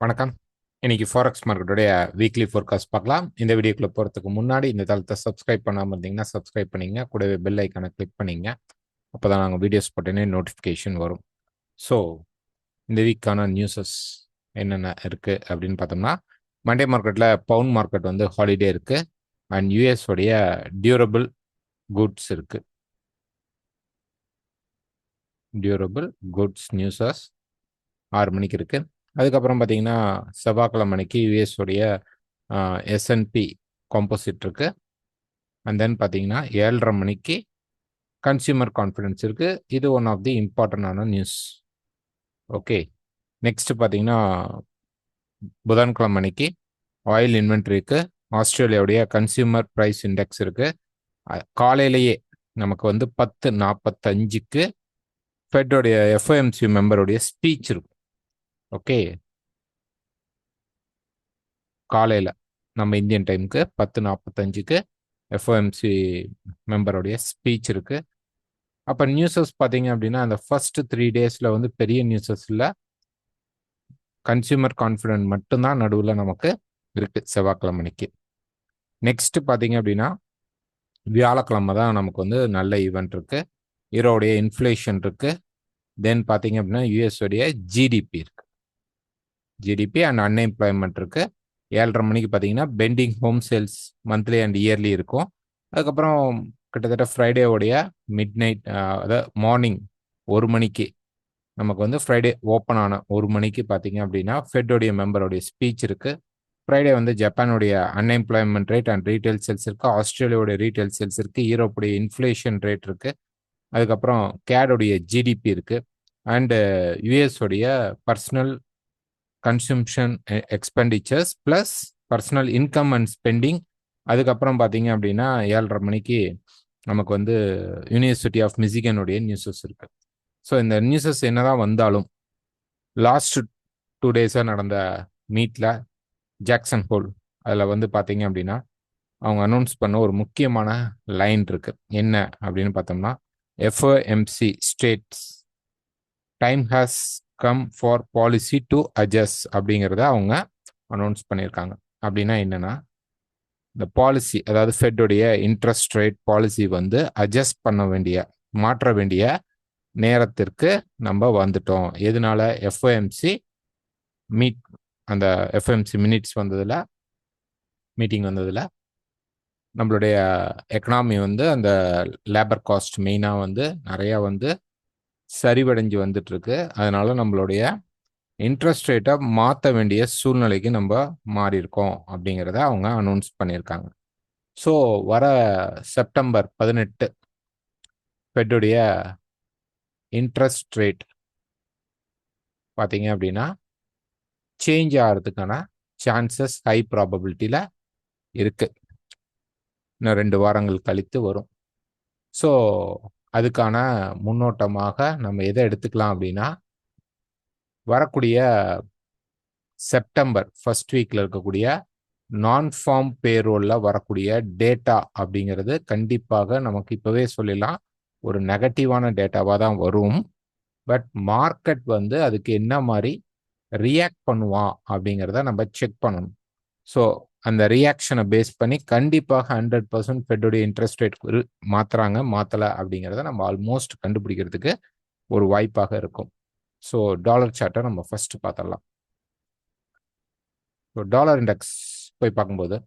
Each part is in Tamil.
வணக்கம். இன்னைக்கு ஃபாரெக்ஸ் மார்க்கெட்டுடைய வீக்லி ஃபோர்காஸ்ட் பார்க்கலாம். இந்த வீடியோக்குள்ள போறதுக்கு முன்னாடி இந்த தளத்தை சப்ஸ்கிரைப் பண்ணாம இருந்தீங்கன்னா சப்ஸ்கிரைப் பண்ணிங்க. கூடவே பெல் ஐக்கானை கிளிக் பண்ணிங்க. அப்பதான் நாங்கள் வீடியோஸ் போட்டேனே நோட்டிஃபிகேஷன் வரும். ஸோ இந்த வீக்கான நியூஸஸ் என்னென்ன இருக்கு அப்படின்னு பார்த்தோம்னா, மண்டே மார்க்கெட்டில் பவுண்ட் மார்க்கெட் வந்து ஹாலிடே இருக்கு. அண்ட் யூஎஸ் உடைய டியூரபிள் குட்ஸ் இருக்கு. டியூரபிள் குட்ஸ் நியூஸஸ் 6 மணிக்கு இருக்கு. அதுக்கப்புறம் பார்த்தீங்கன்னா செவ்வாய்க்கிழமை மணிக்கு யூஎஸ் உடைய எஸ்என்பி காம்போசிட் இருக்கு. அண்ட் தென் பார்த்தீங்கன்னா 7:30 மணிக்கு கன்சியூமர் கான்ஃபிடன்ஸ் இருக்கு. இது ஒன் ஆஃப் தி இம்பார்ட்டண்டான நியூஸ். ஓகே, நெக்ஸ்ட் பார்த்தீங்கன்னா புதன்கிழமை மணிக்கு ஆயில் இன்வென்ட்ரி இருக்கு. ஆஸ்திரேலியாவுடைய கன்சியூமர் ப்ரைஸ் இண்டெக்ஸ் இருக்கு. காலையிலேயே நமக்கு வந்து 10:45க்கு ஃபெட்டோடைய எஃப்ஓஎம்சி மெம்பருடைய ஸ்பீச் இருக்கும். ஓகே, காலையில் நம்ம இந்தியன் டைமுக்கு 10:45க்கு எஃப்ஓஎம்சி மெம்பருடைய ஸ்பீச் இருக்கு. அப்போ நியூஸஸ் பார்த்தீங்க அப்படின்னா அந்த ஃபர்ஸ்ட் 3 டேஸில் வந்து பெரிய நியூஸஸ் இல்லை, கன்சியூமர் கான்ஃபிடன்ட் மட்டும்தான் நடுவில் நமக்கு இருக்கு செவ்வாய்க்கிழமை மணிக்கு. நெக்ஸ்ட் பார்த்தீங்க அப்படின்னா வியாழக்கிழமை தான் நமக்கு வந்து நல்ல ஈவெண்ட் இருக்கு. ஈரோடைய இன்ஃப்ளேஷன் இருக்கு. தென் பார்த்தீங்க அப்படின்னா யூஎஸ் உடைய ஜிடிபி இருக்கு. ஜிடிபி அண்ட் அன்எம்ப்ளாய்மெண்ட் இருக்கு. 7:30 மணிக்கு பார்த்தீங்கன்னா pending home sales monthly and yearly இருக்கும். அதுக்கப்புறம் கிட்டத்தட்ட ஃப்ரைடேவுடைய மிட் நைட், அதாவது மார்னிங் 1 மணிக்கு நமக்கு வந்து ஃப்ரைடே ஓப்பன் ஆன 1 மணிக்கு பார்த்தீங்க அப்படின்னா ஃபெட்டோடைய மெம்பருடைய ஸ்பீச் இருக்கு. ஃப்ரைடே வந்து ஜப்பானுடைய unemployment rate and retail sales இருக்கு. ஆஸ்திரேலியாவுடைய ரீட்டைல் சேல்ஸ் இருக்கு. யூரோப்புடைய இன்ஃப்ளேஷன் ரேட் இருக்கு. அதுக்கப்புறம் கேடுடைய ஜிடிபி இருக்கு. அண்டு யூஎஸ் உடைய personal consumption expenditures plus personal income and spending. அதுக்கப்புறம் பார்த்தீங்க அப்படின்னா 7:30 மணிக்கு நமக்கு வந்து யூனிவர்சிட்டி ஆஃப் மிசிகனுடைய நியூஸஸ் இருக்கு. ஸோ இந்த நியூஸஸ் என்னதான் வந்தாலும் லாஸ்ட் 2 டேஸாக நடந்த மீட்டில் ஜாக்சன் ஹோல் அதில் வந்து பார்த்தீங்க அப்படின்னா அவங்க அனௌன்ஸ் பண்ண ஒரு முக்கியமான லைன் இருக்கு. என்ன அப்படின்னு பார்த்தோம்னா, FOMC states time has come for policy to adjust அப்படிங்கிறத அவங்க அனௌன்ஸ் பண்ணியிருக்காங்க. அப்படின்னா என்னன்னா, இந்த பாலிசி, அதாவது ஃபெட்டுடைய இன்ட்ரெஸ்ட் ரேட் பாலிசி வந்து அட்ஜஸ்ட் பண்ண வேண்டிய, மாற்ற வேண்டிய நேரத்திற்கு நம்ம வந்துட்டோம். எதனால? எஃப்ஓஎம்சி மீட், அந்த எஃப்ஓஎம்சி மினிட்ஸ் வந்ததில், மீட்டிங் வந்ததில் நம்மளுடைய எக்கனாமி வந்து அந்த லேபர் காஸ்ட் மெயினாக வந்து நிறையா வந்து சரிவடைஞ்சு வந்துட்டு இருக்கு. அதனால நம்மளுடைய இன்ட்ரெஸ்ட் ரேட்டை மாற்ற வேண்டிய சூழ்நிலைக்கு நம்ம மாறி இருக்கோம் அப்படிங்கிறத அவங்க அனௌன்ஸ் பண்ணியிருக்காங்க. ஸோ வர செப்டம்பர் 18 ஃபெட்டுடைய இன்ட்ரெஸ்ட் ரேட் பார்த்தீங்க அப்படின்னா சேஞ்ச் ஆகிறதுக்கான சான்சஸ் ஹை ப்ராபபிலிட்டியில் இருக்கு. இன்னும் 2 வாரங்கள் கழித்து வரும். ஸோ அதுக்கான முன்னோட்டமாக நம்ம எதை எடுத்துக்கலாம் அப்படின்னா, வரக்கூடிய செப்டம்பர் ஃபர்ஸ்ட் வீக்ல இருக்கக்கூடிய நான் ஃபார்ம் பேரோல்ல வரக்கூடிய டேட்டா அப்படிங்கிறது கண்டிப்பாக நமக்கு இப்பவே சொல்லலாம் ஒரு நெகட்டிவான டேட்டாவாக தான் வரும். பட் மார்க்கெட் வந்து அதுக்கு என்ன மாதிரி ரியாக்ட் பண்ணுவான் அப்படிங்கிறத நம்ம செக் பண்ணணும். ஸோ அந்த ரியாக்ஷனை பேஸ் பண்ணி கண்டிப்பாக 100% ஃபெட்டோடைய இன்ட்ரெஸ்ட் ரேட் மாத்துறாங்க மாத்தலை அப்படிங்கிறத நம்ம ஆல்மோஸ்ட் கண்டுபிடிக்கிறதுக்கு ஒரு வாய்ப்பாக இருக்கும். ஸோ டாலர் சார்ட்டை நம்ம ஃபர்ஸ்ட் பார்த்துடலாம். ஸோ டாலர் இண்டெக்ஸ் போய் பார்க்கும்போது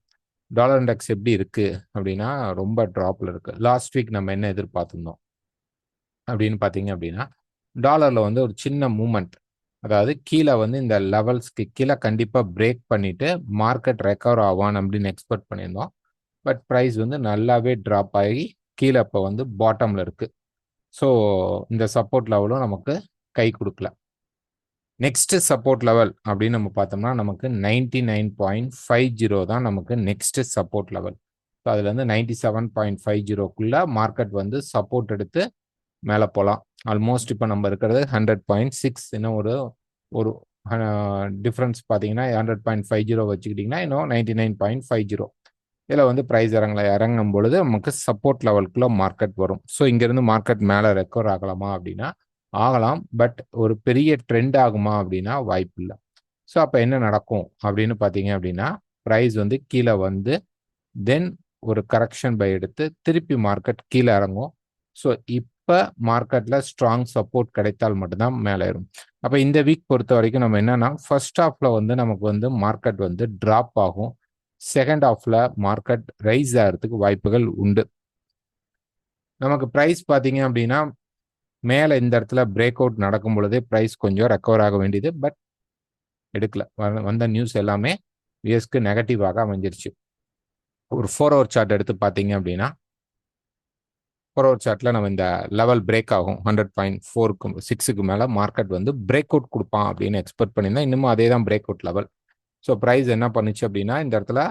டாலர் இண்டெக்ஸ் எப்படி இருக்கு அப்படின்னா ரொம்ப ட்ராப்ல இருக்கு. லாஸ்ட் வீக் நம்ம என்ன எதிர்பார்த்துருந்தோம் அப்படின்னு பார்த்தீங்க அப்படின்னா, டாலர்ல வந்து ஒரு சின்ன மூமெண்ட், அதாவது கீழே வந்து இந்த லெவல்ஸ்க்கு கீழே கண்டிப்பாக பிரேக் பண்ணிட்டு மார்க்கெட் ரெக்கவர் ஆவான் அப்படின்னு எக்ஸ்பெக்ட் பண்ணியிருந்தோம். பட் ப்ரைஸ் வந்து நல்லாவே ட்ராப் ஆகி கீழே இப்போ வந்து பாட்டமில் இருக்கு. ஸோ இந்த சப்போர்ட் லெவலும் நமக்கு கை கொடுக்கல. நெக்ஸ்ட் சப்போர்ட் லெவல் அப்படின்னு நம்ம பார்த்தோம்னா நமக்கு 99.50 தான் நமக்கு நெக்ஸ்ட் சப்போர்ட் லெவல். ஸோ அதுல இருந்து 97.50க்குள்ள மார்க்கெட் வந்து சப்போர்ட் எடுத்து மேலே போகலாம். ஆல்மோஸ்ட் இப்போ நம்ம இருக்கிறது 100.6, இன்னும் ஒரு டிஃப்ரென்ஸ் பார்த்தீங்கன்னா 100.50 வச்சுக்கிட்டிங்கன்னா இன்னும் 99.50. இதில் வந்து ப்ரைஸ் இறங்கும் பொழுது நமக்கு சப்போர்ட் லெவலுக்குள்ள மார்க்கெட் வரும். ஸோ இங்கேருந்து மார்க்கெட் மேலே ரெக்கவர் ஆகலாமா அப்படின்னா ஆகலாம். பட் ஒரு பெரிய ட்ரெண்ட் ஆகுமா அப்படின்னா வாய்ப்பு இல்லை. ஸோ அப்போ என்ன நடக்கும் அப்படின்னு பார்த்தீங்க அப்படின்னா, ப்ரைஸ் வந்து கீழே வந்து தென் ஒரு கரெக்ஷன் பை எடுத்து திருப்பி மார்க்கெட் கீழே இறங்கும். ஸோ இப்போ மார்க்கெட்டில் ஸ்ட்ராங் சப்போர்ட் கிடைத்தால் மட்டும்தான் மேலே ஏறும். அப்போ இந்த வீக் பொறுத்த வரைக்கும் நம்ம என்னன்னா, ஃபர்ஸ்ட் ஹாஃப்ல வந்து நமக்கு வந்து மார்க்கெட் வந்து ட்ராப் ஆகும். செகண்ட் ஹாஃப்ல மார்க்கெட் ரைஸ் ஆகிறதுக்கு வாய்ப்புகள் உண்டு. நமக்கு ப்ரைஸ் பார்த்தீங்க அப்படின்னா, மேலே இந்த இடத்துல பிரேக் அவுட் நடக்கும் பொழுதே ப்ரைஸ் கொஞ்சம் ரெக்கவர் ஆக வேண்டியது. பட் எடுக்கல. வந்த நியூஸ் எல்லாமே யூஎஸ்க்கு நெகட்டிவாக அமைஞ்சிருச்சு. ஒரு 4 ஹவர் சார்ட் எடுத்து பார்த்தீங்க அப்படின்னா, 4 ஹவர் சார்ட்ல நம்ம இந்த லெவல் பிரேக் ஆகும். 100.4க்கு 6க்கு மேல மார்க்கெட் வந்து பிரேக் அவுட் குடுப்பான் அப்படின்னு எக்ஸ்பெக்ட் பண்ணியிருந்தேன். இன்னமும் அதே தான் break out level. So price என்ன பண்ணுச்சு அப்படின்னா, இந்த இடத்துல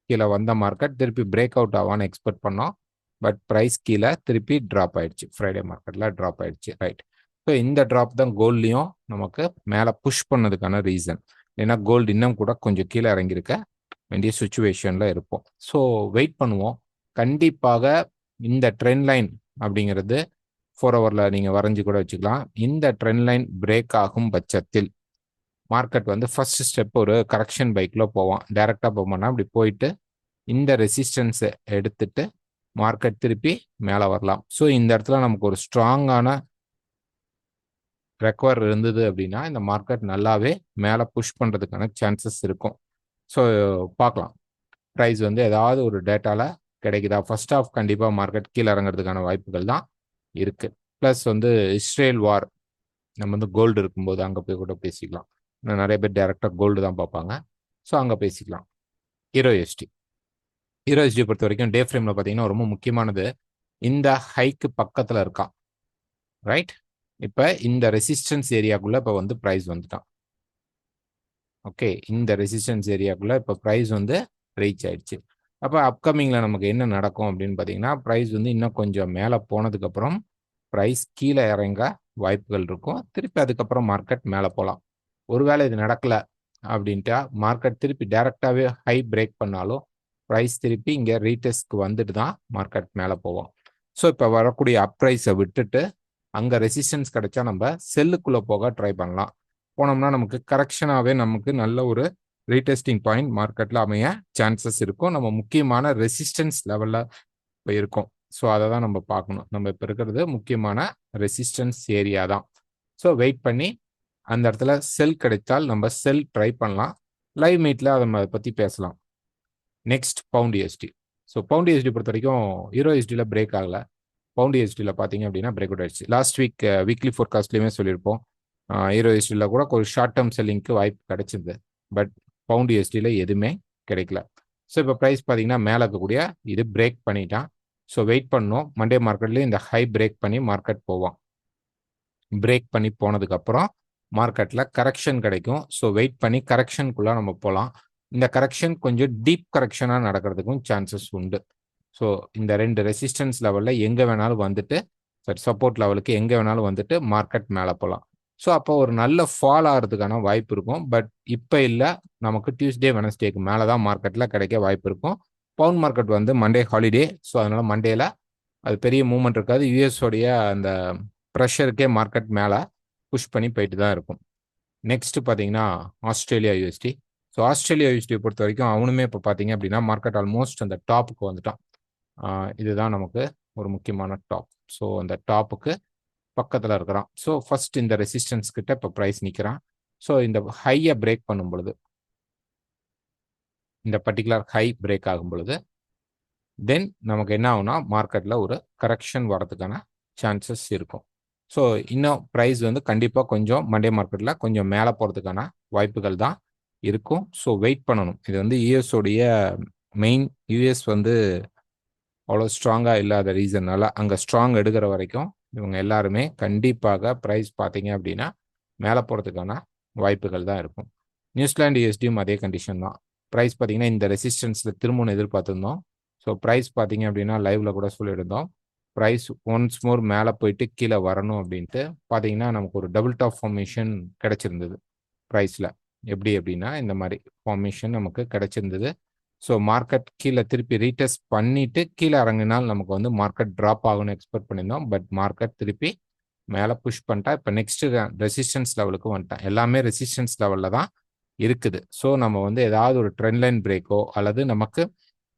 கீழ வந்த மார்க்கெட் திருப்பி பிரேக் அவுட் ஆவான்னு எக்ஸ்பெக்ட் பண்ணோம். பட் பிரைஸ் கீழ திருப்பி டிராப் ஆயிடுச்சு. ஃப்ரைடே மார்க்கெட்ல டிராப் ஆயிடுச்சு. ரைட். ஸோ இந்த டிராப் தான் கோல்ட்லயும் நமக்கு மேல புஷ் பண்ணதுக்கான ரீசன். ஏன்னா கோல்டு இன்னும் கூட கொஞ்சம் கீழே இறங்கியிருக்க வேண்டிய சுச்சுவேஷன்ல இருப்போம். ஸோ வெயிட் பண்ணுவோம். கண்டிப்பாக இந்த ட்ரெண்ட் லைன் அப்படிங்கிறது 4 ஹவர்ல நீங்க வரைஞ்சு கூட வச்சுக்கலாம். இந்த ட்ரெண்ட் லைன் பிரேக் ஆகும் பட்சத்தில் மார்க்கெட் வந்து ஃபர்ஸ்ட் ஸ்டெப் ஒரு கரெக்ஷன் பைக்ல போவான். டைரக்டா போமானா அப்படி போயிட்டு இந்த ரெசிஸ்டன்ஸை எடுத்துட்டு மார்க்கெட் திருப்பி மேலே வரலாம். ஸோ இந்த இடத்துல நமக்கு ஒரு ஸ்ட்ராங்கான ரெக்கவர் இருந்தது அப்படின்னா இந்த மார்க்கெட் நல்லாவே மேலே புஷ் பண்ணுறதுக்கான சான்சஸ் இருக்கும். ஸோ பார்க்கலாம். ப்ரைஸ் வந்து ஏதாவது ஒரு டேட்டாவில் கிடைக்குதா? ஃபர்ஸ்ட் ஆஃப் கண்டிப்பாக மார்க்கெட் கீழே இறங்குறதுக்கான வாய்ப்புகள் தான் இருக்கு. ப்ளஸ் வந்து இஸ்ரேல் வார் நம்ம வந்து கோல்டு இருக்கும்போது அங்கே போய் கூட பேசிக்கலாம். நிறைய பேர் டைரெக்டாக கோல்டு தான் பார்ப்பாங்க. ஸோ அங்கே பேசிக்கலாம். ஹீரோஎஸ்டி பொறுத்த வரைக்கும் டே ஃப்ரேமில் பார்த்தீங்கன்னா ரொம்ப முக்கியமானது இந்த ஹைக்கு பக்கத்தில் இருக்கான். ரைட். இப்போ இந்த ரெசிஸ்டன்ஸ் ஏரியாக்குள்ள இப்போ வந்து ப்ரைஸ் வந்துட்டான். ஓகே, இந்த ரெசிஸ்டன்ஸ் ஏரியாக்குள்ள இப்போ ப்ரைஸ் வந்து ரீச் ஆயிடுச்சு. அப்போ அப்கமிங்கில் நமக்கு என்ன நடக்கும் அப்படின்னு பார்த்தீங்கன்னா, ப்ரைஸ் வந்து இன்னும் கொஞ்சம் மேலே போனதுக்கப்புறம் ப்ரைஸ் கீழே இறங்க வாய்ப்புகள் இருக்கும். திருப்பி அதுக்கப்புறம் மார்க்கெட் மேலே போகலாம். ஒருவேளை இது நடக்கல அப்படின்ட்டா மார்க்கெட் திருப்பி டைரக்டாகவே ஹை பிரேக் பண்ணாலும் ப்ரைஸ் திருப்பி இங்கே ரீடெஸ்ட்க்கு வந்துட்டு தான் மார்க்கெட் மேலே போவோம். ஸோ இப்போ வரக்கூடிய அப் ப்ரைஸை விட்டுட்டு அங்கே ரெசிஸ்டன்ஸ் கிடைச்சா நம்ம செல்லுக்குள்ளே போக ட்ரை பண்ணலாம். போனோம்னா நமக்கு கரெக்ஷனாகவே நமக்கு நல்ல ஒரு ரீடெஸ்டிங் பாயிண்ட் மார்க்கெட்டில் அமைய சான்சஸ் இருக்கும். நம்ம முக்கியமான ரெசிஸ்டன்ஸ் லெவலில் இப்போ இருக்கோம். ஸோ அதை தான் நம்ம பார்க்கணும். நம்ம இப்போ இருக்கிறது முக்கியமான ரெசிஸ்டன்ஸ் ஏரியா தான். ஸோ வெயிட் பண்ணி அந்த இடத்துல செல் கிடைத்தால் நம்ம செல் ட்ரை பண்ணலாம். லைவ் மீட்டில் அதை பற்றி பேசலாம். Next pound USD. So pound USD பொறுத்த வரைக்கும் ஹீரோ யூஎஸ்டியில் பிரேக் ஆகலை. பவுண்ட் யூஎஸ்டியில் பார்த்தீங்க அப்படின்னா பிரேக் அவுட் ஆயிடுச்சு. லாஸ்ட் வீக் வீக்லி ஃபோர்காஸ்ட்லேயுமே சொல்லியிருப்போம். ஹீரோ யூஎஸ்டியில் கூட ஒரு ஷார்ட் டேர்ம் செல்லிங்க்கு வாய்ப்பு கிடைச்சிது. பட் பவுண்ட் யூஎஸ்டியில் எதுவுமே கிடைக்கல. ஸோ இப்போ ப்ரைஸ் பார்த்தீங்கன்னா மேலே இருக்கக்கூடிய இது பிரேக் பண்ணிட்டான். ஸோ வெயிட் பண்ணோம். மண்டே மார்க்கெட்லேயும் இந்த ஹை பிரேக் பண்ணி மார்க்கெட் போவோம். பிரேக் பண்ணி போனதுக்கப்புறம் மார்க்கெட்டில் கரெக்ஷன் கிடைக்கும். ஸோ வெயிட் பண்ணி கரெக்ஷனுக்குள்ளே நம்ம போகலாம். இந்த கரெக்ஷன் கொஞ்சம் டீப் கரெக்ஷனாக நடக்கிறதுக்கும் சான்சஸ் உண்டு. ஸோ இந்த ரெண்டு ரெசிஸ்டன்ஸ் லெவலில் எங்கே வேணாலும் வந்துட்டு சப்போர்ட் லெவலுக்கு எங்கே வேணாலும் வந்துட்டு மார்க்கெட் மேலே போகலாம். ஸோ அப்போ ஒரு நல்ல ஃபால் ஆகிறதுக்கான வாய்ப்பு இருக்கும். பட் இப்போ இல்லை, நமக்கு டியூஸ்டே வெனஸ்டேக்கு மேலே தான் மார்க்கெட்டில் கிடைக்க வாய்ப்பு இருக்கும். பவுண்ட் மார்க்கெட் வந்து மண்டே ஹாலிடே. ஸோ அதனால மண்டேல அது பெரிய மூவ்மெண்ட் இருக்காது. யூஎஸோடைய அந்த ப்ரெஷருக்கே மார்க்கெட் மேலே புஷ் பண்ணி போயிட்டு தான் இருக்கும். நெக்ஸ்ட் பார்த்தீங்கன்னா ஆஸ்திரேலியா யூஎஸ்டி. ஸோ ஆஸ்திரேலியா யூஎஸ்டியை பொறுத்த வரைக்கும் அவனுமே இப்போ பார்த்தீங்க அப்படின்னா மார்க்கெட் ஆல்மோஸ்ட் அந்த டாப்புக்கு வந்துட்டான். இதுதான் நமக்கு ஒரு முக்கியமான டாப். ஸோ அந்த டாப்புக்கு பக்கத்தில் இருக்கிறான். ஸோ ஃபர்ஸ்ட் இந்த ரெசிஸ்டன்ஸ் கிட்ட இப்போ ப்ரைஸ் நிற்கிறான். ஸோ இந்த ஹையை பிரேக் பண்ணும் பொழுது, இந்த பர்டிகுலர் ஹை பிரேக் ஆகும் பொழுது தென் நமக்கு என்ன ஆகும்னா மார்க்கெட்டில் ஒரு கரெக்ஷன் வரதுக்கான சான்சஸ் இருக்கும். ஸோ இன்னும் ப்ரைஸ் வந்து கண்டிப்பாக கொஞ்சம் மண்டே மார்க்கெட்டில் கொஞ்சம் மேலே போகிறதுக்கான வாய்ப்புகள் தான் இருக்கும். ஸோ வெயிட் பண்ணணும். இது வந்து யூஎஸோடைய மெயின் யூஎஸ் வந்து அவ்வளோ ஸ்ட்ராங்காக இல்லாத ரீசன்னால அங்கே ஸ்ட்ராங் எடுக்கிற வரைக்கும் இவங்க எல்லாருமே கண்டிப்பாக ப்ரைஸ் பார்த்தீங்க அப்படின்னா மேலே போகிறதுக்கான வாய்ப்புகள் தான் இருக்கும். நியூசிலாந்து யூஎஸ்டியும் அதே கண்டிஷன் தான். ப்ரைஸ் பார்த்தீங்கன்னா இந்த ரெசிஸ்டன்ஸில் திரும்பவும் எதிர்பார்த்துருந்தோம். ஸோ ப்ரைஸ் பார்த்தீங்க அப்படின்னா லைவ்ல கூட சொல்லியிருந்தோம். ப்ரைஸ் ஒன்ஸ் மோர் மேலே போயிட்டு கீழே வரணும் அப்படின்ட்டு பார்த்தீங்கன்னா நமக்கு ஒரு டபுள் டாப் ஃபார்மேஷன் கிடைச்சிருந்தது ப்ரைஸில். எப்படி அப்படின்னா இந்த மாதிரி ஃபார்மேஷன் நமக்கு கிடைச்சிருந்தது. ஸோ மார்க்கெட் கீழே திருப்பி ரீடெஸ்ட் பண்ணிட்டு கீழே இறங்கினால் நமக்கு வந்து மார்க்கெட் ட்ராப் ஆகும்னு எக்ஸ்பெக்ட் பண்ணியிருந்தோம். பட் மார்க்கெட் திருப்பி மேலே புஷ் பண்ணிட்டா இப்போ நெக்ஸ்ட் ரெசிஸ்டன்ஸ் லெவலுக்கு வந்துட்டேன். எல்லாமே ரெசிஸ்டன்ஸ் லெவலில் தான் இருக்குது. ஸோ நம்ம வந்து ஏதாவது ஒரு ட்ரெண்ட் லைன் பிரேக்கோ அல்லது நமக்கு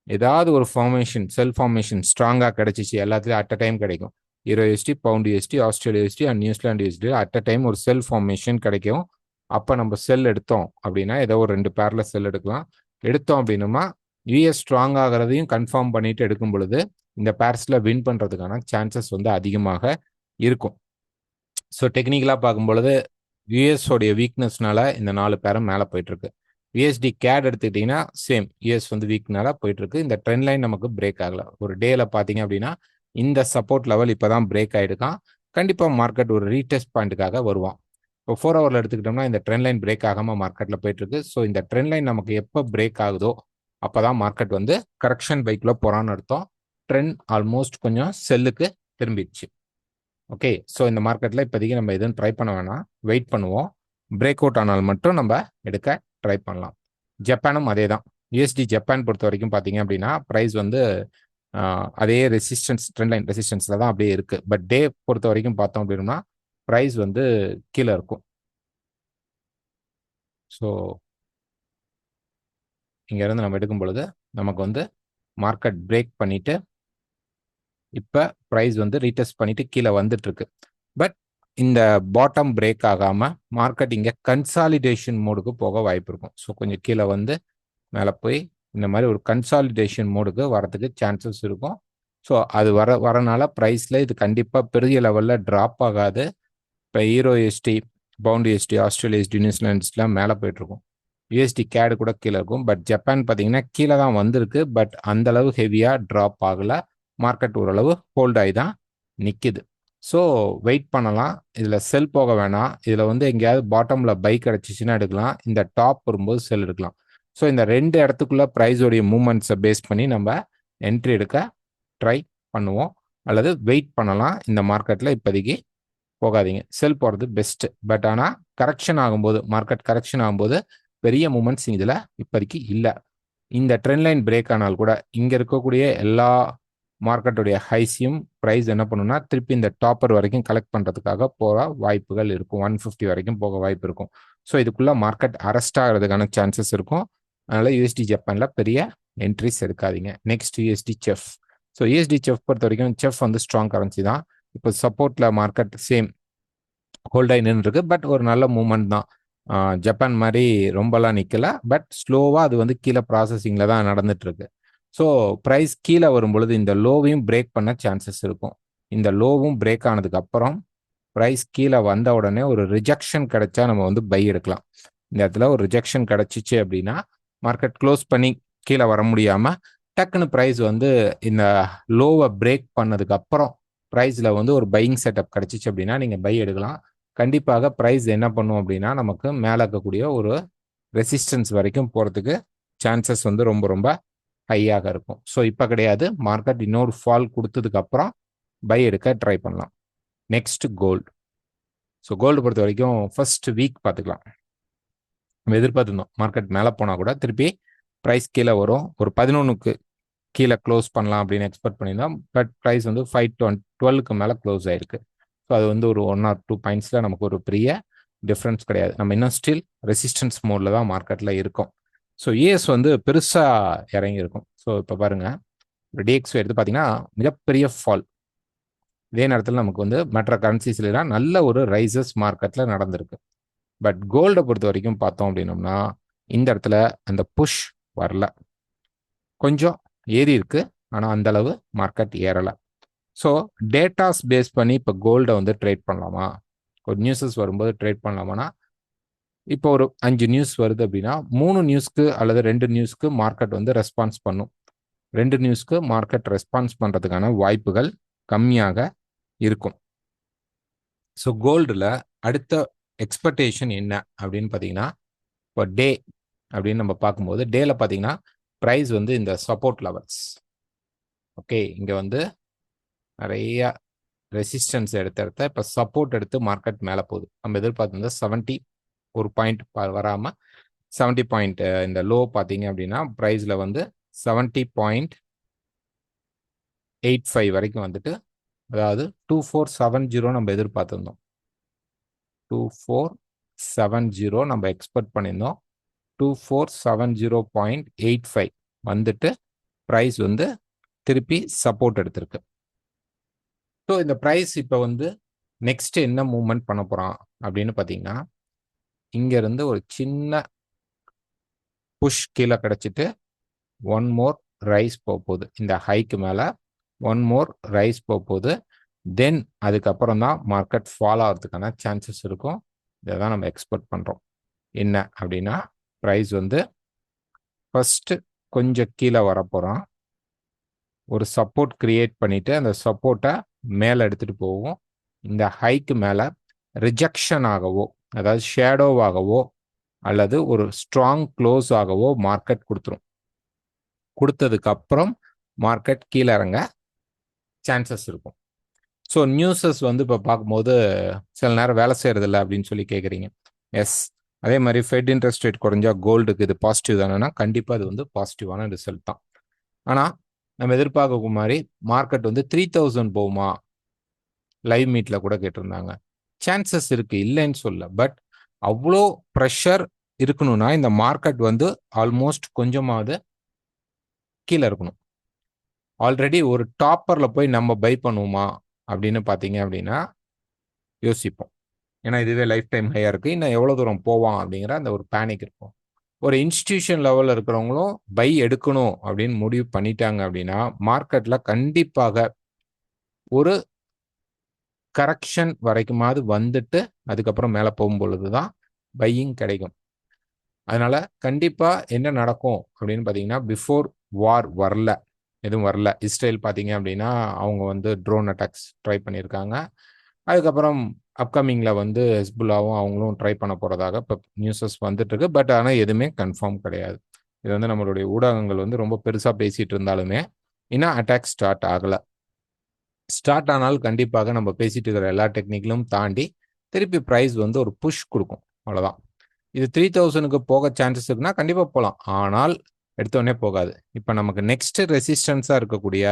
ஏதாவது ஒரு ஃபார்மேஷன் செல் ஃபார்மேஷன் ஸ்ட்ராங்காக கிடைச்சிச்சு, எல்லாத்துலேயும் அட் அ டைம் கிடைக்கும். USD, pound USD, Australia USD and New Zealand USD at a time ஒரு செல் ஃபார்மேஷன் கிடைக்கும். அப்போ நம்ம செல் எடுத்தோம் அப்படின்னா ஏதோ ஒரு 2 பேரில் செல் எடுக்கலாம். எடுத்தோம் அப்படின்னா யூஎஸ் ஸ்ட்ராங் ஆகிறதையும் கன்ஃபார்ம் பண்ணிட்டு எடுக்கும் பொழுது இந்த பேர்ஸில் வின் பண்ணுறதுக்கான சான்சஸ் வந்து அதிகமாக இருக்கும். ஸோ டெக்னிக்கலாக பார்க்கும் பொழுது யூஎஸோடைய வீக்னஸ்னால இந்த 4 பேரும் மேலே போயிட்டு இருக்கு. யூஎஸ்டி கேட் எடுத்துக்கிட்டிங்கன்னா சேம், யூஎஸ் வந்து வீக்னால போயிட்டு இருக்கு. இந்த ட்ரெண்ட் லைன் நமக்கு பிரேக் ஆகல. ஒரு டேல பார்த்தீங்க அப்படின்னா இந்த சப்போர்ட் லெவல் இப்போ தான் பிரேக் ஆகிடுக்கான். கண்டிப்பாக மார்க்கெட் ஒரு ரீடெஸ்ட் பாயிண்ட்டுக்காக வருவான். இப்போ 4 ஹவரில் எடுத்துக்கிட்டோம்னா இந்த ட்ரெண்ட் லைன் பிரேக் ஆகாமல் மார்க்கெட்டில் போயிட்டு இருக்கு. ஸோ இந்த ட்ரெண்ட் லைன் நமக்கு எப்போ பிரேக் ஆகுதோ அப்போ தான் மார்க்கெட் வந்து கரெக்ஷன் பைக்கில் போகிறான்னு அர்த்தம். ட்ரெண்ட் ஆல்மோஸ்ட் கொஞ்சம் செல்லுக்கு திரும்பிடுச்சு. ஓகே, ஸோ இந்த மார்க்கெட்டில் இப்போதைக்கு நம்ம எதுவும் ட்ரை பண்ண வேணாம், வெயிட் பண்ணுவோம். பிரேக் அவுட் ஆனால் மட்டும் நம்ம எடுக்க ட்ரை பண்ணலாம். ஜப்பானும் அதே தான். யூஎஸ்டி ஜப்பான் பொறுத்த வரைக்கும் பார்த்தீங்க அப்படின்னா ப்ரைஸ் வந்து அதே ரெசிஸ்டன்ஸ் ட்ரெண்ட் லைன் ரெசிஸ்டன்ஸில் தான் அப்படியே இருக்குது. பட் டே பொறுத்த வரைக்கும் பார்த்தோம் அப்படின்னா ப்ரைஸ் வந்து கீழே இருக்கும். ஸோ இங்கேருந்து நம்ம எடுக்கும் பொழுது நமக்கு வந்து மார்க்கெட் பிரேக் பண்ணிவிட்டு இப்போ ப்ரைஸ் வந்து ரீடெஸ்ட் பண்ணிவிட்டு கீழே வந்துட்டு இருக்கு. பட் இந்த பாட்டம் பிரேக் ஆகாமல் மார்க்கெட் இங்கே கன்சாலிடேஷன் மோடுக்கு போக வாய்ப்பு இருக்கும். ஸோ கொஞ்சம் கீழே வந்து மேலே போய் இந்த மாதிரி ஒரு கன்சாலிடேஷன் மோடுக்கு வரதுக்கு சான்சஸ் இருக்கும். ஸோ அது வரனால ப்ரைஸில் இது கண்டிப்பாக பெரிய லெவலில் ட்ராப் ஆகாது. இப்போ USD, pound USD, Australia USD, நியூசிலாண்ட்ஸ்லாம் மேலே போயிட்டுருக்கும். யூஎஸ்டி கேடு கூட கீழே இருக்கும். பட் ஜப்பான் பார்த்தீங்கன்னா கீழே தான் வந்திருக்கு. பட் அந்தளவு ஹெவியாக ட்ராப் ஆகலை. மார்க்கெட் ஓரளவு ஹோல்ட் ஆகி தான் நிற்கிது. ஸோ வெயிட் பண்ணலாம். இதில் செல் போக வேணாம். இதில் வந்து எங்கேயாவது பாட்டமில் பை கிடச்சிச்சின்னா எடுக்கலாம். இந்த டாப் வரும்போது செல் எடுக்கலாம். ஸோ இந்த 2 இடத்துக்குள்ள ப்ரைஸோடைய மூமெண்ட்ஸை பேஸ் பண்ணி நம்ம என்ட்ரி எடுக்க ட்ரை பண்ணுவோம் அல்லது வெயிட் பண்ணலாம். இந்த மார்க்கெட்டில் இப்போதைக்கு போகாதீங்க, செல் போகிறது பெஸ்ட்டு. பட் ஆனால் கரெக்ஷன் ஆகும்போது, மார்க்கெட் கரெக்ஷன் ஆகும்போது பெரிய மூமெண்ட்ஸ் இதில் இப்போதைக்கு இல்லை. இந்த ட்ரெண்ட் லைன் பிரேக் ஆனால் கூட இங்கே இருக்கக்கூடிய எல்லா மார்க்கெட்டுடைய ஹைஸையும் ப்ரைஸ் என்ன பண்ணுன்னா திருப்பி இந்த டாப்பர் வரைக்கும் கலெக்ட் பண்ணுறதுக்காக போகிற வாய்ப்புகள் இருக்கும். 150 வரைக்கும் போக வாய்ப்பு இருக்கும். ஸோ இதுக்குள்ளே மார்க்கெட் அரெஸ்ட் ஆகிறதுக்கான சான்சஸ் இருக்கும். அதனால் யூஎஸ்டி ஜப்பானில் பெரிய என்ட்ரிஸ் எடுக்காதீங்க. Next USD chef. So USD chef பொறுத்த வரைக்கும் செஃப் வந்து ஸ்ட்ராங் கரன்சி தான். இப்போ சப்போர்ட்டில் மார்க்கெட் சேம் ஹோல்டாகி நின்றுருக்கு. பட் ஒரு நல்ல மூமெண்ட் தான். ஜப்பான் மாதிரி ரொம்பலாம் நிற்கல. பட் ஸ்லோவாக அது வந்து கீழே ப்ராசஸிங்கில் தான் நடந்துட்டு இருக்கு. ஸோ ப்ரைஸ் கீழே வரும்பொழுது இந்த லோவையும் பிரேக் பண்ண சான்சஸ் இருக்கும். இந்த லோவும் பிரேக் ஆனதுக்கு அப்புறம் ப்ரைஸ் கீழே வந்த உடனே ஒரு ரிஜெக்ஷன் கிடைச்சா நம்ம வந்து பை எடுக்கலாம். இந்த இடத்துல ஒரு ரிஜெக்ஷன் கிடைச்சிச்சு அப்படின்னா மார்க்கெட் க்ளோஸ் பண்ணி கீழே வர முடியாமல் டக்குன்னு ப்ரைஸ் வந்து இந்த லோவை பிரேக் பண்ணதுக்கு அப்புறம் ப்ரைஸில் வந்து ஒரு பையிங் செட்டப் கிடைச்சிச்சு அப்படின்னா நீங்கள் பை எடுக்கலாம். கண்டிப்பாக ப்ரைஸ் என்ன பண்ணும் அப்படின்னா நமக்கு மேலே இருக்கக்கூடிய ஒரு ரெசிஸ்டன்ஸ் வரைக்கும் போகிறதுக்கு சான்சஸ் வந்து ரொம்ப ரொம்ப ஹையாக இருக்கும். ஸோ இப்போ கிடையாது, மார்க்கெட் இன்னொரு ஃபால் கொடுத்ததுக்கு அப்புறம் பை எடுக்க ட்ரை பண்ணலாம். Next gold. ஸோ கோல்டு பொறுத்த வரைக்கும் ஃபர்ஸ்ட் வீக் பார்த்துக்கலாம். நம்ம எதிர்பார்த்துருந்தோம் மார்க்கெட் மேலே போனால் கூட திருப்பி ப்ரைஸ் கீழே வரும், ஒரு 11க்கு கீழே க்ளோஸ் பண்ணலாம் அப்படின்னு எக்ஸ்பெக்ட் பண்ணியிருந்தோம். பட் ப்ரைஸ் வந்து 512க்கு மேலே க்ளோஸ் ஆயிருக்கு. ஸோ அது வந்து ஒரு 1 or 2 பாயிண்ட்ஸில் நமக்கு ஒரு பெரிய டிஃப்ரென்ஸ் கிடையாது. நம்ம இன்னும் ஸ்டில் ரெசிஸ்டன்ஸ் மோடில் தான் மார்க்கெட்டில் இருக்கும். ஸோ யூஎஸ் வந்து பெருசாக இறங்கியிருக்கும். ஸோ இப்போ பாருங்கள், டிஎக்ஸ் எடுத்து பார்த்தீங்கன்னா மிகப்பெரிய ஃபால். இதே நேரத்தில் நமக்கு வந்து மற்ற கரன்சிஸ்லாம் நல்ல ஒரு ரைசஸ் மார்க்கெட்டில் நடந்திருக்கு. பட் கோல்டை பொறுத்த வரைக்கும் பார்த்தோம் அப்படின்னோம்னா இந்த இடத்துல அந்த புஷ் வரல, கொஞ்சம் ஏறி இருக்கு. ஆனால் அந்த அளவு மார்க்கெட் ஏறலை. ஸோ டேட்டாஸ் பேஸ் பண்ணி இப்போ கோல்டை வந்து ட்ரேட் பண்ணலாமா, ஒரு நியூஸஸ் வரும்போது ட்ரேட் பண்ணலாமான்னா இப்போ ஒரு 5 நியூஸ் வருது அப்படின்னா 3 நியூஸ்க்கு அல்லது 2 நியூஸ்க்கு மார்க்கெட் வந்து ரெஸ்பான்ஸ் பண்ணும். 2 நியூஸ்க்கு மார்க்கெட் ரெஸ்பான்ஸ் பண்ணுறதுக்கான வாய்ப்புகள் கம்மியாக இருக்கும். ஸோ கோல்டில் அடுத்த எக்ஸ்பெக்டேஷன் என்ன அப்படின்னு பார்த்தீங்கன்னா, இப்போ டே அப்படின்னு நம்ம பார்க்கும்போது டேல பார்த்தீங்கன்னா ப்ரைஸ் வந்து இந்த சப்போர்ட் லெவல்ஸ், ஓகே, இங்கே வந்து நிறைய ரெசிஸ்டன்ஸ் எடுத்த இப்போ சப்போர்ட் எடுத்து மார்க்கெட் மேலே போகுது. நம்ம எதிர்பார்த்து 70 ஒரு பாயிண்ட் வராமல் 70 பாயிண்ட் இந்த லோ பார்த்தீங்க அப்படின்னா ப்ரைஸில் வந்து 70.85 வரைக்கும் வந்துட்டு அதாவது 2470 நம்ம எதிர்பார்த்திருந்தோம். 2470 நம்ம எக்ஸ்பெக்ட் பண்ணியிருந்தோம். 2470.85 வந்துட்டு பிரைஸ் வந்து திருப்பி சப்போர்ட் எடுத்திருக்கு. ஸோ இந்த பிரைஸ் இப்போ வந்து நெக்ஸ்ட் என்ன மூவ்மெண்ட் பண்ண போறான் அப்படின்னு பார்த்தீங்கன்னா, இங்க இருந்து ஒரு சின்ன புஷ் கீழே கிடைச்சிட்டு ஒன் மோர் ரைஸ் போகுது. இந்த ஹைக்கு மேல ஒன் மோர் ரைஸ் போகுது. தென் அதுக்கப்புறம் தான் மார்க்கெட் ஃபாலோ ஆகிறதுக்கான சான்சஸ் இருக்கும். இதை தான் நம்ம எக்ஸ்பெக்ட் பண்றோம். என்ன அப்படின்னா, பிரைஸ் வந்து ஃபர்ஸ்ட் கொஞ்சம் கீழே வரப்போறான். ஒரு சப்போர்ட் கிரியேட் பண்ணிட்டு அந்த சப்போர்ட்டை மேலே எடுத்துட்டு போவோம். இந்த ஹைக்கு மேலே ரிஜெக்ஷன் ஆகவோ, அதாவது ஷேடோவாகவோ அல்லது ஒரு ஸ்ட்ராங் க்ளோஸ் ஆகவோ மார்க்கெட் கொடுத்துரும். கொடுத்ததுக்கு அப்புறம் மார்க்கெட் கீழே இறங்க சான்சஸ் இருக்கும். ஸோ நியூஸஸ் வந்து இப்போ பார்க்கும்போது சில நேரம் வேலை செய்யறதில்ல அப்படின்னு சொல்லி கேட்குறீங்க. எஸ், அதே மாதிரி ஃபெட் இன்ட்ரெஸ்ட் ரேட் குறைஞ்சா கோல்டுக்கு இது பாசிட்டிவ் தானேன்னா கண்டிப்பாக அது வந்து பாசிட்டிவான ரிசல்ட் தான். ஆனால் நம்ம எதிர்பார்க்க மாதிரி மார்க்கெட் வந்து 3000 போகுமா, லைவ் மீட்ல கூட கேட்டிருந்தாங்க. சான்சஸ் இருக்கு, இல்லைன்னு சொல்ல. பட் அவ்வளோ ப்ரெஷர் இருக்கணும்னா இந்த மார்க்கெட் வந்து ஆல்மோஸ்ட் கொஞ்சமாவது கீழே இருக்கணும். ஆல்ரெடி ஒரு டாப்பர்ல போய் நம்ம பை பண்ணுவோமா அப்படின்னு பார்த்தீங்க அப்படின்னா யோசிப்போம். ஏன்னா இதுவே லைஃப் டைம் ஹையா இருக்கு, இன்னும் எவ்வளோ தூரம் போவான் அப்படிங்கிற அந்த ஒரு பேனிக் இருக்கும். ஒரு இன்ஸ்டிடியூஷன் லெவலில் இருக்கிறவங்களும் பை எடுக்கணும் அப்படின்னு முடிவு பண்ணிட்டாங்க அப்படின்னா மார்க்கெட்ல கண்டிப்பாக ஒரு கரெக்ஷன் வரைக்குமாவது வந்துட்டு அதுக்கப்புறம் மேலே போகும்பொழுது தான் பையிங் கிடைக்கும். அதனால கண்டிப்பா என்ன நடக்கும் அப்படின்னு பார்த்தீங்கன்னா, பிஃபோர் வார் வரல, எதுவும் வரல. இஸ்ரேல் பார்த்தீங்க அப்படின்னா அவங்க வந்து ட்ரோன் அட்டாக்ஸ் ட்ரை பண்ணியிருக்காங்க. அதுக்கப்புறம் அப்கமிங்ல வந்து ஹெஸ்புல்லாவும் அவங்களும் ட்ரை பண்ண போறதாக இப்போ நியூஸஸ் வந்துட்டு இருக்கு. பட் ஆனால் எதுவுமே கன்ஃபார்ம் கிடையாது. இது வந்து நம்மளுடைய ஊடகங்கள் வந்து ரொம்ப பெருசா பேசிட்டு இருந்தாலுமே இன்னும் அட்டாக் ஸ்டார்ட் ஆகல. ஸ்டார்ட் ஆனாலும் கண்டிப்பாக நம்ம பேசிட்டு இருக்கிற எல்லா டெக்னிக்கலும் தாண்டி திருப்பி ப்ரைஸ் வந்து ஒரு புஷ் கொடுக்கும். அவ்வளோதான். இது 3000க்கு போக சான்சஸ் இருக்குன்னா கண்டிப்பாக போகலாம். ஆனால் எடுத்தோடனே போகாது. இப்போ நமக்கு நெக்ஸ்ட் ரெசிஸ்டன்ஸாக இருக்கக்கூடிய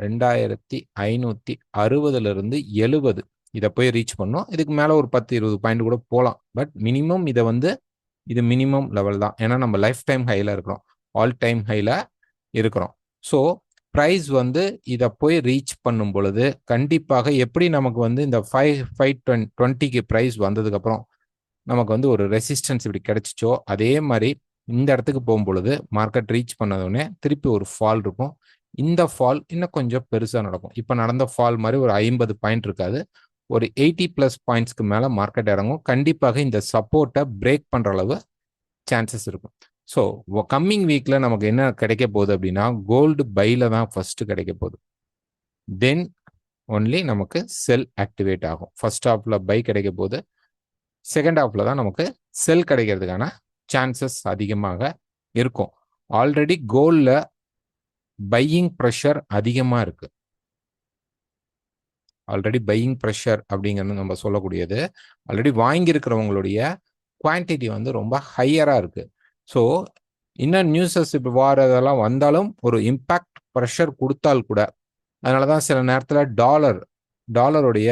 2560 70 இதை போய் ரீச் பண்ணும். இதுக்கு மேலே ஒரு 10-20 பாயிண்ட் கூட போகலாம். பட் மினிமம் இதை வந்து இது மினிமம் லெவல் தான். ஏன்னா நம்ம லைஃப் டைம் ஹையில் இருக்கிறோம், ஆல் டைம் ஹையில் இருக்கிறோம். ஸோ ப்ரைஸ் வந்து இதை போய் ரீச் பண்ணும் பொழுது கண்டிப்பாக எப்படி நமக்கு வந்து இந்த 520க்கு ப்ரைஸ் வந்ததுக்கப்புறம் நமக்கு வந்து ஒரு ரெசிஸ்டன்ஸ் இப்படி கிடைச்சிச்சோ அதே மாதிரி இந்த இடத்துக்கு போகும் பொழுது மார்க்கெட் ரீச் பண்ணதுடனே திருப்பி ஒரு ஃபால் இருக்கும். இந்த ஃபால் இன்னும் கொஞ்சம் பெருசாக நடக்கும். இப்போ நடந்த ஃபால் மாதிரி ஒரு 50 பாயிண்ட் இருக்காது, ஒரு 80+ பாயிண்ட்ஸ்க்கு மேலே மார்க்கெட் இறங்கும். கண்டிப்பாக இந்த சப்போர்ட்டை பிரேக் பண்ணுற அளவு சான்சஸ் இருக்கும். ஸோ கம்மிங் வீக்ல நமக்கு என்ன கிடைக்க போகுது அப்படின்னா, கோல்டு பைல தான் ஃபர்ஸ்ட் கிடைக்க போகுது. தென் ஒன்லி நமக்கு செல் ஆக்டிவேட் ஆகும். ஃபர்ஸ்ட் ஹாஃப்ல பை கிடைக்க போகுது, செகண்ட் ஹாஃப்ல தான் நமக்கு செல் கிடைக்கிறதுக்கான சான்சஸ் அதிகமாக இருக்கும். ஆல்ரெடி கோல்ட்ல பையிங் ப்ரெஷர் அதிகமா இருக்கு. ஆல்ரெடி பையிங் ப்ரெஷர் அப்படிங்கிறது நம்ம சொல்லக்கூடியது ஆல்ரெடி வாங்கியிருக்கிறவங்களுடைய குவான்டிட்டி வந்து ரொம்ப ஹையரா இருக்கு. ஸோ இன்னும் நியூஸஸ் இப்போ வாரதெல்லாம் வந்தாலும் ஒரு இம்பேக்ட் ப்ரெஷர் கொடுத்தால் கூட, அதனால தான் சில நேரத்தில் டாலருடைய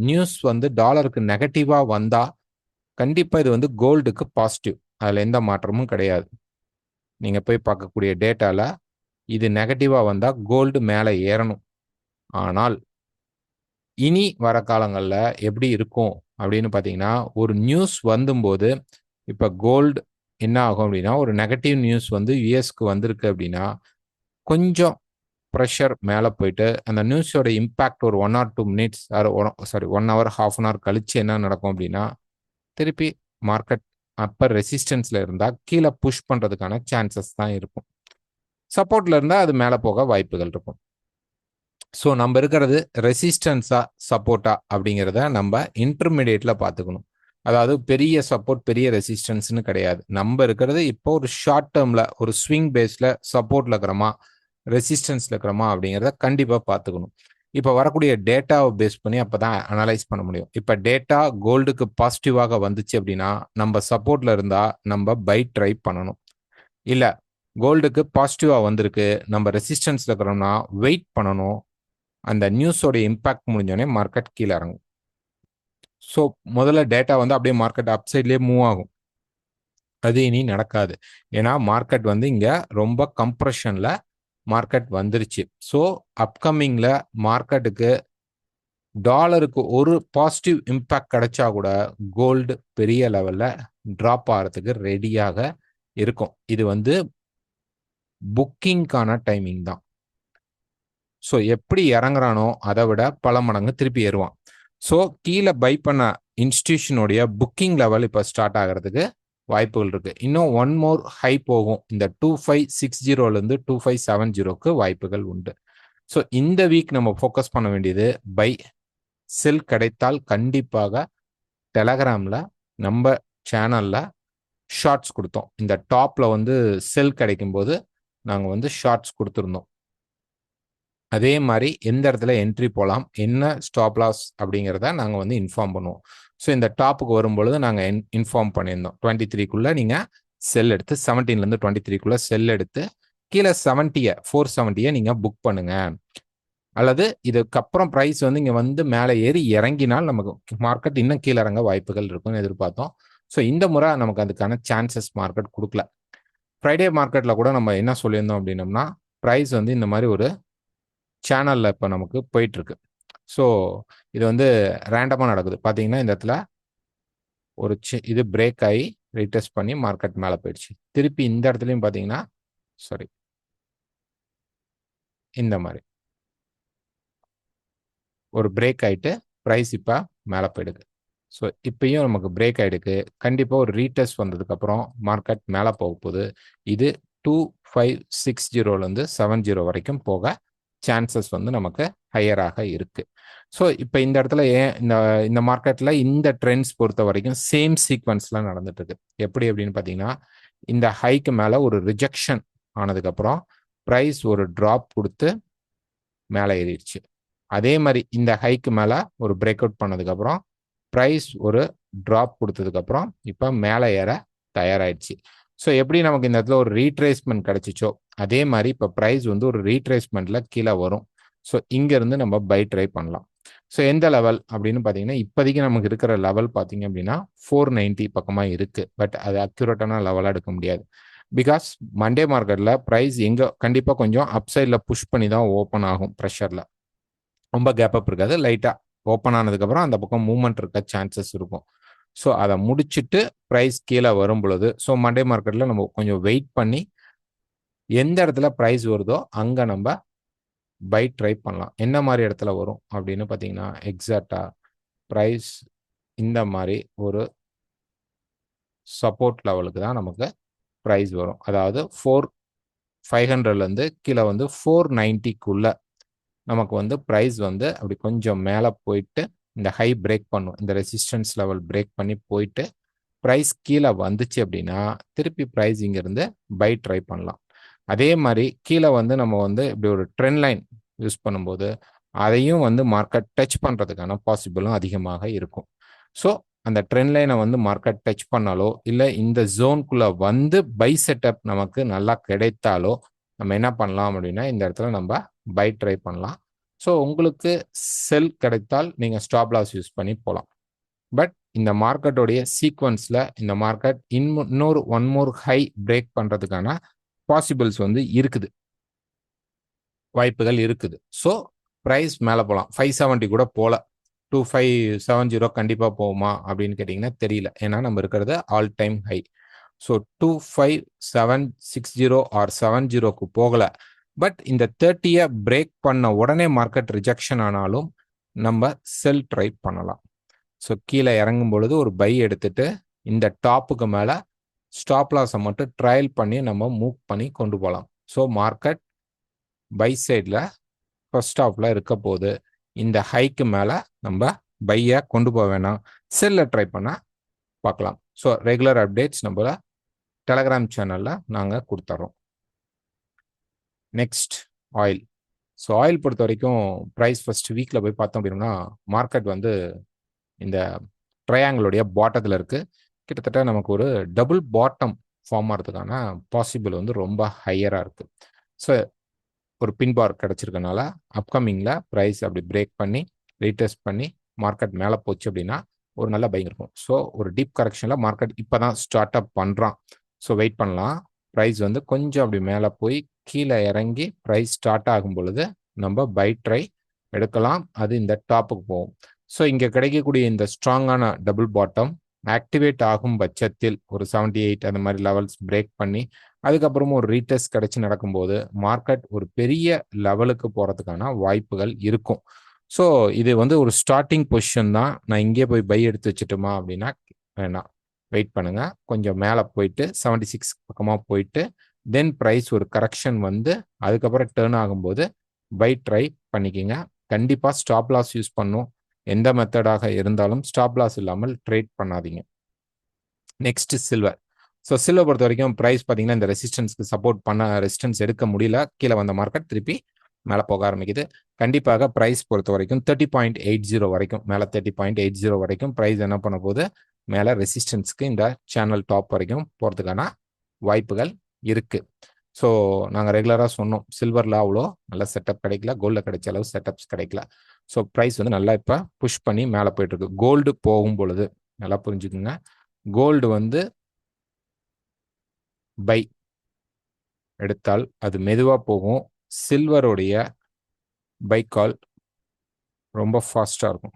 நியூஸ் வந்து டாலருக்கு நெகட்டிவாக வந்தால் கண்டிப்பாக இது வந்து கோல்டுக்கு பாசிட்டிவ். அதில் எந்த மாற்றமும் கிடையாது. நீங்கள் போய் பார்க்கக்கூடிய டேட்டாவில் இது நெகட்டிவாக வந்தால் கோல்டு மேலே ஏறணும். ஆனால் இனி வர காலங்களில் எப்படி இருக்கும் அப்படின்னு பார்த்தீங்கன்னா, ஒரு நியூஸ் வந்தும்போது இப்போ கோல்டு என்ன ஆகும் அப்படின்னா, ஒரு நெகட்டிவ் நியூஸ் வந்து யூஎஸ்க்கு வந்திருக்கு அப்படின்னா கொஞ்சம் ப்ரெஷர் மேலே போயிட்டு அந்த நியூஸோட இம்பேக்ட் ஒரு 1 or 2 minutes 1 hour 1/2 an hour கழிச்சு என்ன நடக்கும் அப்படின்னா திருப்பி மார்க்கெட் அப்பர் ரெசிஸ்டன்ஸ்ல இருந்தால் கீழே புஷ் பண்ணுறதுக்கான சான்சஸ் தான் இருக்கும். சப்போர்ட்ல இருந்தால் அது மேலே போக வாய்ப்புகள் இருக்கும். ஸோ நம்ம இருக்கிறது ரெசிஸ்டன்ஸா சப்போர்ட்டா அப்படிங்கிறத நம்ம இன்டர்மீடியேட்ல பார்த்துக்கணும். அதாவது பெரிய சப்போர்ட் பெரிய ரெசிஸ்டன்ஸ்னு கிடையாது. நம்ம இருக்கிறது இப்போ ஒரு ஷார்ட் டேர்ம்ல ஒரு ஸ்விங் பேஸ்ல சப்போர்ட்ல இருக்கிறோமா ரெசிஸ்டன்ஸ்ல இருக்கிறோமா அப்படிங்கிறத கண்டிப்பாக பார்த்துக்கணும். இப்போ வரக்கூடிய டேட்டாவை பேஸ் பண்ணி அப்பதான் அனலைஸ் பண்ண முடியும். இப்போ டேட்டா கோல்டுக்கு பாசிட்டிவாக வந்துச்சு அப்படின்னா நம்ம சப்போர்ட்ல இருந்தா நம்ம பை ட்ரை பண்ணணும். இல்லை கோல்டுக்கு பாசிட்டிவா வந்திருக்கு நம்ம ரெசிஸ்டன்ஸ்ல இருக்கிறோம்னா வெயிட் பண்ணணும். அந்த நியூஸோட இம்பாக்ட் முடிஞ்சோடனே மார்க்கெட் கீழே இறங்கும். ஸோ முதல்ல டேட்டா வந்து அப்படியே மார்க்கெட் அப் சைட்லேயே மூவ் ஆகும். அது இனி நடக்காது. ஏன்னா மார்க்கெட் வந்து இங்கே ரொம்ப கம்ப்ரெஷனில் மார்க்கெட் வந்துருச்சு. ஸோ அப்கமிங்கில் மார்க்கெட்டுக்கு டாலருக்கு ஒரு பாசிட்டிவ் இம்பேக்ட் கிடைச்சா கூட கோல்டு பெரிய லெவலில் ட்ராப் ஆகிறதுக்கு ரெடியாக இருக்கும். இது வந்து புக்கிங்கான டைமிங் தான். ஸோ எப்படி இறங்குறானோ அதை விட பல மடங்கு திருப்பி ஏறுவான். ஸோ கீழே பை பண்ண இன்ஸ்டிடியூஷனுடைய புக்கிங் லெவல் இப்போ ஸ்டார்ட் ஆகிறதுக்கு வாய்ப்புகள் இருக்கு. இன்னும் ஒன் மோர் ஹை போகும். இந்த 2560 2570க்கு வாய்ப்புகள் உண்டு. ஸோ இந்த வீக் நம்ம ஃபோக்கஸ் பண்ண வேண்டியது பை செல் கிடைத்தால் கண்டிப்பாக டெலகிராமில் நம்ம சேனலில் ஷார்ட்ஸ் கொடுத்தோம். இந்த டாப்பில் வந்து செல் கிடைக்கும் போது நாங்கள் வந்து ஷார்ட்ஸ் கொடுத்துருந்தோம். அதே மாதிரி எந்த இடத்துல என்ட்ரி போகலாம், என்ன ஸ்டாப் லாஸ் அப்படிங்கிறத நாங்கள் வந்து இன்ஃபார்ம் பண்ணுவோம். ஸோ இந்த டாப்புக்கு வரும்பொழுது நாங்கள் இன்ஃபார்ம் பண்ணியிருந்தோம். 23க்குள்ளே நீங்கள் செல் எடுத்து 17லேருந்து 23க்குள்ளே செல் எடுத்து கீழே 470 நீங்கள் புக் பண்ணுங்க. அல்லது இதுக்கப்புறம் ப்ரைஸ் வந்து இங்கே வந்து மேலே ஏறி இறங்கினால் நமக்கு மார்க்கெட் இன்னும் கீழே இறங்க வாய்ப்புகள் இருக்குன்னு எதிர்பார்த்தோம். ஸோ இந்த முறை நமக்கு அதுக்கான சான்சஸ் மார்க்கெட் கொடுக்கல. ஃப்ரைடே மார்க்கெட்டில் கூட நம்ம என்ன சொல்லியிருந்தோம் அப்படின்னோம்னா, ப்ரைஸ் வந்து இந்த மாதிரி ஒரு சேனலில் இப்போ நமக்கு போயிட்டுருக்கு. ஸோ இது வந்து ரேண்டமாக நடக்குது. பார்த்தீங்கன்னா இந்த இடத்துல ஒரு இது பிரேக் ஆகி ரீடெஸ்ட் பண்ணி மார்க்கெட் மேலே போயிடுச்சு. திருப்பி இந்த இடத்துலையும் பார்த்தீங்கன்னா இந்த மாதிரி ஒரு பிரேக் ஆகிட்டு ப்ரைஸ் இப்போ மேலே போயிடுது. ஸோ இப்பயும் நமக்கு பிரேக் ஆகிடுக்கு. கண்டிப்பாக ஒரு ரீடெஸ்ட் வந்ததுக்கப்புறம் மார்க்கெட் மேலே போக போகுது. இது 2560 70 வரைக்கும் போக சான்சஸ் வந்து நமக்கு ஹையராக இருக்கு. ஸோ இப்போ இந்த இடத்துல ஏன் இந்த மார்க்கெட்டில் இந்த ட்ரெண்ட்ஸ் பொறுத்த வரைக்கும் சேம் சீக்வன்ஸ்லாம் நடந்துட்டு இருக்கு. எப்படி அப்படின்னு பார்த்தீங்கன்னா, இந்த ஹைக்கு மேலே ஒரு ரிஜெக்ஷன் ஆனதுக்கப்புறம் ப்ரைஸ் ஒரு ட்ராப் கொடுத்து மேலே ஏறிடுச்சு. அதே மாதிரி இந்த ஹைக்கு மேலே ஒரு பிரேக் அவுட் பண்ணதுக்கப்புறம் ப்ரைஸ் ஒரு ட்ராப் கொடுத்ததுக்கப்புறம் இப்போ மேலே ஏற தயாராகிடுச்சு. ஸோ எப்படி நமக்கு இந்த இடத்துல ஒரு ரீட்ரேஸ்மெண்ட் கிடைச்சிச்சோ அதே மாதிரி இப்போ ப்ரைஸ் வந்து ஒரு ரீட்ரேஸ்மெண்ட்ல கீழே வரும். ஸோ இங்கேருந்து நம்ம பை ட்ரை பண்ணலாம். ஸோ எந்த லெவல் அப்படின்னு பார்த்தீங்கன்னா, இப்போதைக்கு நமக்கு இருக்கிற லெவல் பார்த்தீங்க அப்படின்னா 490 பக்கமாக இருக்குது. பட் அது அக்யூரேட்டான லெவலாக எடுக்க முடியாது. பிகாஸ் மண்டே மார்க்கெட்டில் ப்ரைஸ் எங்கே கண்டிப்பாக கொஞ்சம் அப்சைடில் புஷ் பண்ணி தான் ஓப்பன் ஆகும். ப்ரெஷரில் ரொம்ப கேப் அப் இருக்காது. லைட்டாக ஓப்பன் ஆனதுக்கப்புறம் அந்த பக்கம் மூவ்மெண்ட் இருக்க சான்சஸ் இருக்கும். ஸோ அதை முடிச்சுட்டு ப்ரைஸ் கீழே வரும் பொழுது ஸோ மண்டே மார்க்கெட்டில் நம்ம கொஞ்சம் வெயிட் பண்ணி எந்த இடத்துல ப்ரைஸ் வருதோ அங்கே நம்ம பை ட்ரை பண்ணலாம். என்ன மாதிரி இடத்துல வரும் அப்படின்னு பார்த்தீங்கன்னா, எக்ஸாக்டாக ப்ரைஸ் இந்த மாதிரி ஒரு சப்போர்ட் லெவலுக்கு தான் நமக்கு ப்ரைஸ் வரும். அதாவது 4500லேருந்து கீழே வந்து 490க்குள்ள நமக்கு வந்து ப்ரைஸ் வந்து அப்படி கொஞ்சம் மேலே போயிட்டு இந்த ஹை பிரேக் பண்ணும். இந்த ரெசிஸ்டன்ஸ் லெவல் பிரேக் பண்ணி போயிட்டு ப்ரைஸ் கீழே வந்துச்சு அப்படின்னா திருப்பி ப்ரைஸ் இங்கேருந்து பை ட்ரை பண்ணலாம். அதே மாதிரி கீழே வந்து நம்ம வந்து இப்படி ஒரு ட்ரெண்ட் லைன் யூஸ் பண்ணும்போது அதையும் வந்து மார்க்கெட் டச் பண்ணுறதுக்கான பாசிபிளும் அதிகமாக இருக்கும். ஸோ அந்த ட்ரெண்ட் லைனை வந்து மார்க்கெட் டச் பண்ணாலோ இல்லை இந்த ஜோனுக்குள்ளே வந்து பை செட்டப் நமக்கு நல்லா கிடைத்தாலோ நம்ம என்ன பண்ணலாம் அப்படின்னா இந்த இடத்துல நம்ம பை ட்ரை பண்ணலாம். ஸோ உங்களுக்கு செல் கிடைத்தால் நீங்கள் ஸ்டாப் லாஸ் யூஸ் பண்ணி போகலாம். பட் இந்த மார்க்கெட்டோடைய சீக்வன்ஸில் இந்த மார்க்கெட் இன்னொரு ஒன் மோர் ஹை பிரேக் பண்ணுறதுக்கான பாசிபிள்ஸ் வந்து இருக்குது, வாய்ப்புகள் இருக்குது. ஸோ ப்ரைஸ் மேலே போகலாம். 570 கூட போகல. 2570 கண்டிப்பாக போகுமா அப்படின்னு கேட்டிங்கன்னா தெரியல. ஏன்னா நம்ம இருக்கிறது all time high. So 25760 or 70க்கு போகலை. பட் இந்த 30 பிரேக் பண்ண உடனே மார்க்கெட் ரிஜெக்ஷன் ஆனாலும் நம்ம செல் ட்ரை பண்ணலாம். ஸோ கீழே இறங்கும் பொழுது ஒரு பை எடுத்துட்டு இந்த டாப்புக்கு மேலே ஸ்டாப் லாஸை மட்டும் ட்ரையல் பண்ணி நம்ம மூவ் பண்ணி கொண்டு போகலாம். ஸோ மார்க்கெட் பை சைடில் ஃபர்ஸ்ட் ஆஃப்ல இருக்க போது இந்த ஹைக்கு மேலே நம்ம பையை கொண்டு போக வேணாம், செல்ல ட்ரை பண்ண பார்க்கலாம். ஸோ ரெகுலர் அப்டேட்ஸ் நம்ம டெலகிராம் சேனலில் நாங்கள் கொடுத்துட்றோம். Next oil. ஸோ ஆயில் பொறுத்த வரைக்கும் ப்ரைஸ் ஃபர்ஸ்ட் வீக்கில் போய் பார்த்தோம் அப்படின்னா மார்க்கெட் வந்து இந்த ட்ரையாங்கிளுடைய பாட்டத்தில் இருக்குது. கிட்டத்தட்ட நமக்கு ஒரு டபுள் பாட்டம் ஃபார்ம் ஆகிறதுக்கான பாசிபிள் வந்து ரொம்ப ஹையராக இருக்குது. ஸோ ஒரு பின் பார் கிடைச்சிருக்கனால அப்கமிங்கில் ப்ரைஸ் அப்படி பிரேக் பண்ணி ரீடெஸ்ட் பண்ணி மார்க்கெட் மேலே போச்சு அப்படின்னா ஒரு நல்ல பைங் இருக்கும். ஸோ ஒரு டீப் கரெக்ஷனில் மார்க்கெட் இப்போ தான் ஸ்டார்ட் அப் பண்ணுறான். ஸோ வெயிட் பண்ணலாம். ப்ரைஸ் வந்து கொஞ்சம் அப்படி மேலே போய் கீழே இறங்கி ப்ரைஸ் ஸ்டார்ட் ஆகும் பொழுது நம்ம பை ட்ரை எடுக்கலாம். அது இந்த டாப்புக்கு போகும். ஸோ இங்கே கிடைக்கக்கூடிய இந்த ஸ்ட்ராங்கான டபுள் பாட்டம் ஆக்டிவேட் ஆகும் பட்சத்தில் ஒரு 78 அந்த மாதிரி லெவல்ஸ் பிரேக் பண்ணி அதுக்கப்புறமும் ஒரு ரீடெஸ்ட் கிடைச்சி நடக்கும்போது மார்க்கெட் ஒரு பெரிய லெவலுக்கு போகிறதுக்கான வாய்ப்புகள் இருக்கும். ஸோ இது வந்து ஒரு ஸ்டார்டிங் பொசிஷன் தான். நான் இங்கே போய் பை எடுத்து வச்சுட்டுமா அப்படின்னா வேணாம், வெயிட் பண்ணுங்க. கொஞ்சம் மேலே போயிட்டு 76 பக்கமாக போயிட்டு தென் ப்ரைஸ் ஒரு கரெக்ஷன் வந்து அதுக்கப்புறம் டேர்ன் ஆகும்போது பை ட்ரை பண்ணிக்கிங்க. கண்டிப்பாக ஸ்டாப் லாஸ் யூஸ் பண்ணும். எந்த மெத்தடாக இருந்தாலும் ஸ்டாப் லாஸ் இல்லாமல் ட்ரேட் பண்ணாதீங்க. Next silver. ஸோ சில்வர் பொறுத்த வரைக்கும் ப்ரைஸ் பார்த்தீங்கன்னா இந்த ரெசிஸ்டன்ஸ்க்கு சப்போர்ட் பண்ண ரெசிஸ்டன்ஸ் எடுக்க முடியல. கீழே வந்த மார்க்கெட் திருப்பி மேலே போக ஆரம்பிக்குது. கண்டிப்பாக ப்ரைஸ் பொறுத்த வரைக்கும் 30.80 வரைக்கும் மேலே 30.80 வரைக்கும் ப்ரைஸ் என்ன பண்ண போகுது, மேலே ரெசிஸ்டன்ஸ்க்கு இந்த சேனல் டாப் வரைக்கும் போகிறதுக்கான வாய்ப்புகள் இருக்குது. ஸோ நாங்கள் ரெகுலராக சொன்னோம் சில்வரில் அவ்வளோ நல்ல செட்டப் கிடைக்கல, கோல்டில் கிடைச்ச அளவு செட்டப்ஸ் கிடைக்கல. ஸோ ப்ரைஸ் வந்து நல்லா இப்போ புஷ் பண்ணி மேலே போயிட்டு இருக்கு. கோல்டு போகும் பொழுது நல்லா புரிஞ்சுக்குங்க, கோல்டு வந்து பை எடுத்தால் அது மெதுவாக போகும். சில்வருடைய பை கால் ரொம்ப ஃபாஸ்ட்டாக இருக்கும்,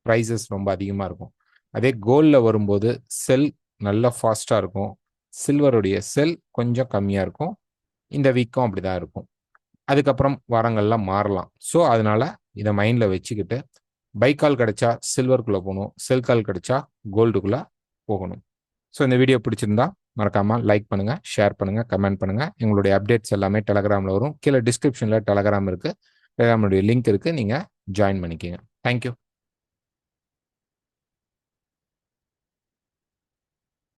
ப்ரைஸஸ் ரொம்ப அதிகமாக இருக்கும். அதே கோல்டில் வரும்போது செல் நல்லா ஃபாஸ்ட்டாக இருக்கும், சில்வருடைய செல் கொஞ்சம் கம்மியாக இருக்கும். இந்த வீக்கும் அப்படி தான் இருக்கும். அதுக்கப்புறம் வாரங்கள்லாம் மாறலாம். ஸோ அதனால இதை மைண்டில் வச்சுக்கிட்டு பை கால் கிடைச்சா சில்வருக்குள்ளே போகணும், செல் கால் கிடைச்சா கோல்டுக்குள்ளே போகணும். ஸோ இந்த வீடியோ பிடிச்சிருந்தா மறக்காமல் லைக் பண்ணுங்கள், ஷேர் பண்ணுங்கள், கமெண்ட் பண்ணுங்கள். எங்களுடைய அப்டேட்ஸ் எல்லாமே டெலகிராமில் வரும். கீழே டிஸ்கிரிப்ஷனில் டெலகிராம் இருக்குது, டெலகிராமுடைய லிங்க் இருக்குது, நீங்கள் ஜாயின் பண்ணிக்கோங்க. தேங்க்யூ.